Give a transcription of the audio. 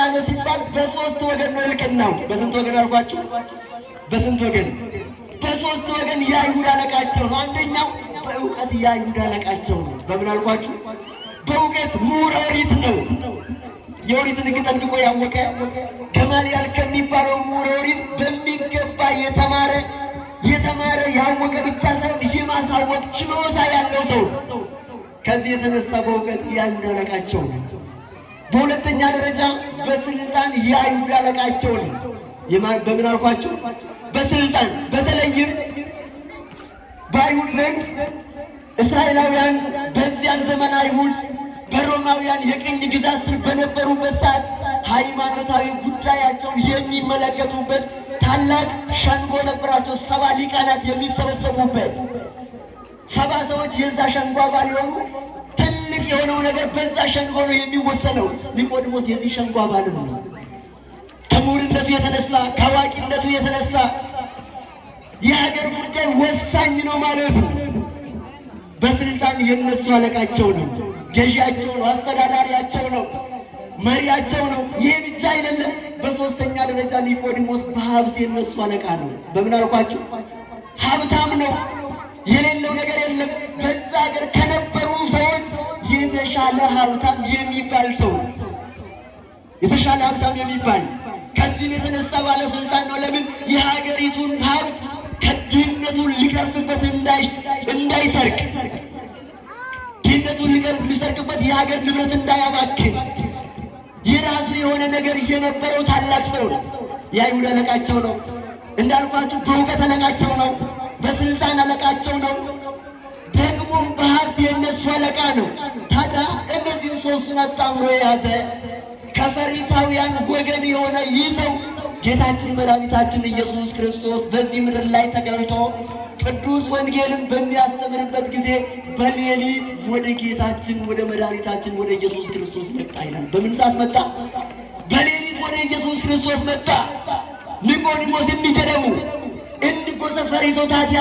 ነው ሲባል በሶስት ወገን ነው እልቅናው። በስንት ወገን አልኳችሁ? በስንት ወገን? በሶስት ወገን የአይሁድ አለቃቸው ነው። አንደኛው በእውቀት የአይሁድ አለቃቸው ነው። በምን አልኳችሁ? በእውቀት ምሁረ ኦሪት ነው። የኦሪትን ሕግ ጠንቅቆ ያወቀ ገማልያል ከሚባለው ምሁረ ኦሪት በሚገባ የተማረ ያወቀ ብቻ ሳይሆን የማሳወቅ ችሎታ ያለው ሰው። ከዚህ የተነሳ በእውቀት የአይሁድ አለቃቸው ነው። በሁለተኛ ደረጃ በስልጣን የአይሁድ አለቃቸው ነው። በምን አልኳችሁ? በስልጣን በተለይም በአይሁድ ዘንድ እስራኤላውያን በዚያን ዘመን አይሁድ በሮማውያን የቅኝ ግዛት ስር በነበሩበት ሰዓት ሃይማኖታዊ ጉዳያቸውን የሚመለከቱበት ታላቅ ሸንጎ ነበራቸው። 70 ሊቃናት የሚሰበሰቡበት 70 ሰዎች የዛ ሸንጎ አባል የሆኑ ትልቅ የሆነው ነገር በዛ ሸንጎ ነው የሚወሰነው። ኒቆዲሞስ የዚህ ሸንጎ አባል ነው። ከምሁርነቱ የተነሳ ከአዋቂነቱ የተነሳ የሀገር ጉዳይ ወሳኝ ነው ማለት ነው። በስልጣን የነሱ አለቃቸው ነው፣ ገዢያቸው ነው፣ አስተዳዳሪያቸው ነው፣ መሪያቸው ነው። ይህ ብቻ አይደለም። በሶስተኛ ደረጃ ኒቆዲሞስ በሀብት የነሱ አለቃ ነው። በምን አልኳችሁ? ሀብታም ነው። የሌለው ነገር የለም። በዛ ሀገር ከነበሩ ሰዎች የተሻለ ሀብታም የሚባል ሰው፣ የተሻለ ሀብታም የሚባል ከዚህም የተነሳ ባለስልጣን ነው። ለምን? የሀገሪቱን ሀብት ከድህነቱን ሊቀርፍበት እንዳይሰርቅ፣ ድህነቱን ሊሰርቅበት የሀገር ንብረት እንዳያባክን የራሱ የሆነ ነገር እየነበረው ታላቅ ሰው ነው። የአይሁድ አለቃቸው ነው። እንዳልኳችሁ በእውቀት አለቃቸው ነው። በስልጣን አለቃቸው ነው። ደግሞም በሀብት የነሱ አለቃ ነው። ታዲያ እነዚህን ሶስቱን አጣምሮ የያዘ ከፈሪሳውያን ወገን የሆነ ይህ ሰው ጌታችን መድኃኒታችን ኢየሱስ ክርስቶስ በዚህ ምድር ላይ ተገልጦ ቅዱስ ወንጌልን በሚያስተምርበት ጊዜ በሌሊት ወደ ጌታችን ወደ መድኃኒታችን ወደ ኢየሱስ ክርስቶስ መጣ ይላል። በምን ሰዓት መጣ? በሌሊት ወደ ኢየሱስ ክርስቶስ መጣ። ኒቆዲሞስ እንዲጀደሙ እንዲጎሰ ፈሪሶታት